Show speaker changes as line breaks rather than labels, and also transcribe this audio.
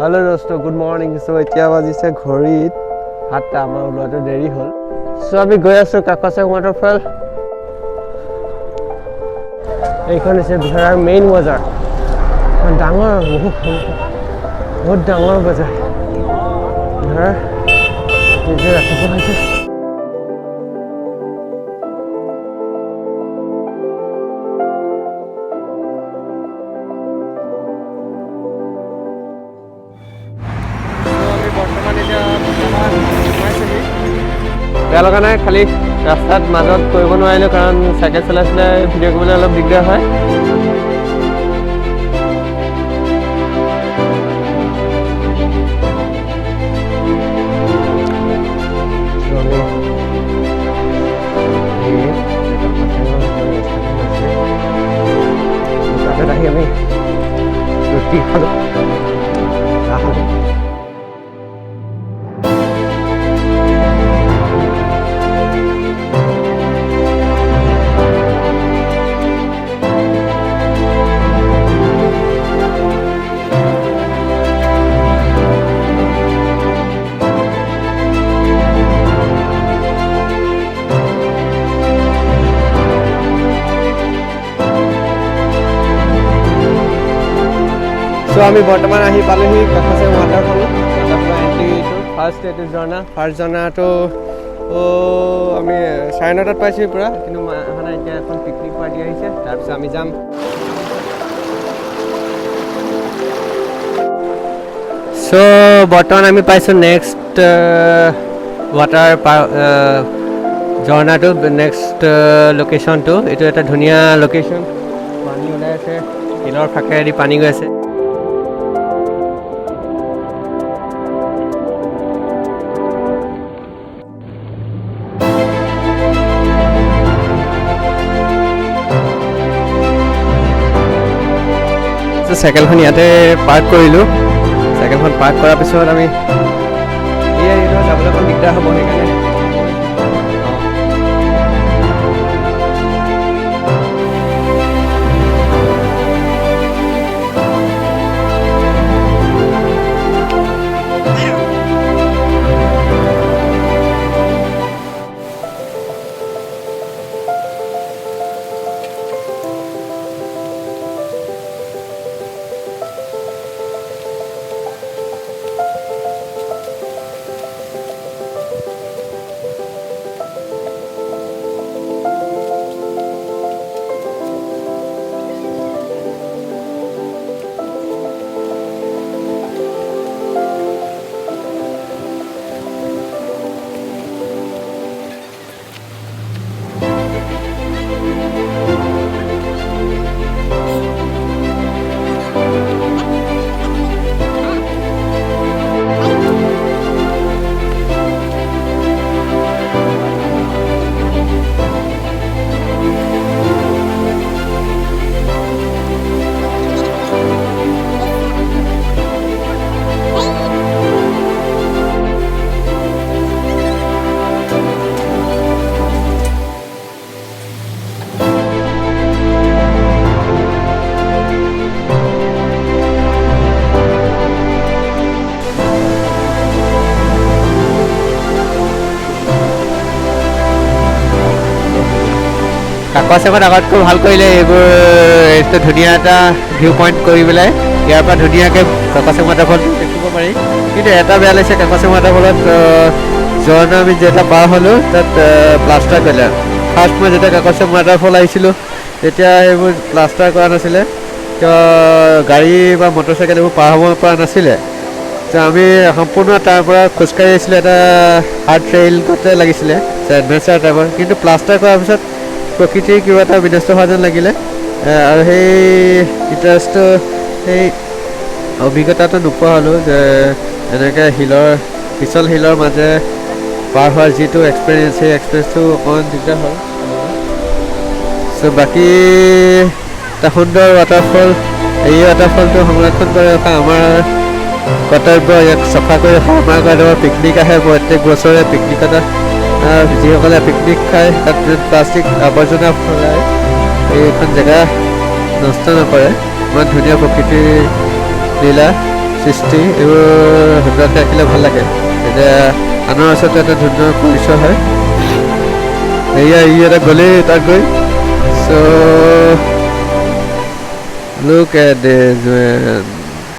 Hello दोस्तों, good morning. सो এতিয়া বাজিছে ঘড়ীত 7টা, আমাৰ ওলোৱাটো দেৰি হ'ল। সো আমি গৈ আছো কাকচাং ৱাটাৰফল। এইখন হৈছে বিহাৰৰ মেইন বজাৰ। ডাঙৰ, বহুত ডাঙৰ বজাৰ। বিহাৰৰ নিজে ৰাতিপুৱা হৈছে। বেয়া লগা নাই, খালি ৰাস্তাত মাজত কৰিব নোৱাৰিলোঁ কাৰণ চাইকেল চলাই ভিডিঅ' কৰিবলৈ অলপ দিগদাৰ হয়। তাতে আহি আমি ৰুটি খালোঁ, চাহ খালোঁ। So আমি বৰ্তমান আহি পালোহি কাকচাং ৱাটাৰফল। ফাৰ্ষ্ট এইটো ফাৰ্ষ্ট ঝৰ্ণাটো আমি 9:30 পাইছোঁ পূৰা, কিন্তু মানে এতিয়া এখন পিকনিক পাৰ্টি আহিছে, তাৰপিছত আমি যাম। চ' বৰ্তমান আমি পাইছোঁ নেক্সট ৱাটাৰ ঝৰ্ণাটো, নেক্সট লোকেশ্যনটো। এইটো এটা ধুনীয়া লোকেশ্যন, পানী ওলাই আছে, শিলৰ ফাঁকেদি পানী গৈ আছে। চাইকেলখন ইয়াতে পাৰ্ক কৰিলোঁ। চাইকেলখন পাৰ্ক কৰাৰ পিছত আমি যাবলৈ অকণ দিগদাৰ হ'ব, সেইকাৰণে কাকচাঙত আগতকৈ ভাল কৰিলে। এইবোৰ ধুনীয়া এটা ভিউ পইণ্ট কৰি পেলাই ইয়াৰ পৰা ধুনীয়াকৈ কাকচাং ৱাটাৰফলটো দেখিব পাৰি। কিন্তু এটা বেয়া লাগিছে, কাকচাং ৱাটাৰফলত ঝৰ্ণা আমি যেতিয়া পাৰ হ'লোঁ তাত প্লাষ্টাৰ কৰিলে। ফাৰ্ষ্ট মই যেতিয়া কাকচাং ৱাটাৰফল আহিছিলোঁ তেতিয়া এইবোৰ প্লাষ্টাৰ কৰা নাছিলে, কিয় গাড়ী বা মটৰচাইকেল এইবোৰ পাৰ হ'ব পৰা নাছিলে। আমি সম্পূৰ্ণ তাৰ পৰা খোজকাঢ়ি আহিছিলোঁ, এটা হাৰ্ড ট্ৰেইল গতে লাগিছিলে, এডভেঞ্চাৰ টাইপৰ। কিন্তু প্লাষ্টাৰ কৰাৰ পিছত প্ৰকৃতিৰ কিবা এটা বিনষ্ট হোৱা যেন লাগিলে, আৰু সেই ইণ্টাৰেষ্টটো, সেই অভিজ্ঞতাটো নোপোৱা হ'লোঁ যে এনেকৈ পিছল শিলৰ মাজে পাৰ হোৱাৰ যিটো এক্সপেৰিয়েঞ্চ, সেই এক্সপেৰিয়েঞ্চটো অকণমান দিগদাৰ হ'ল। চ' বাকী এটা সুন্দৰ ৱাটাৰফল, এই ৱাটাৰফলটো সংৰক্ষণ কৰি ৰখা আমাৰ কৰ্তব্য। ইয়াক চাফা কৰি ৰখা আমাৰ কাৰণে। পিকনিক আহে প্ৰত্যেক বছৰে, পিকনিকত যিসকলে পিকনিক খায় তাত প্লাষ্টিক আৱৰ্জনা ফেলাই এইখন জেগা নষ্ট নকৰে। ইমান ধুনীয়া প্ৰকৃতিৰ লীলা। সৃষ্টি এইবোৰ সুন্দৰকৈ ৰাখিলে ভাল লাগে এতিয়া আনৰ ওচৰতে এটা ধুনীয়া পৰিচয় হয় এয়া ই এটা গ'লেই তাত গৈ চ' look at this man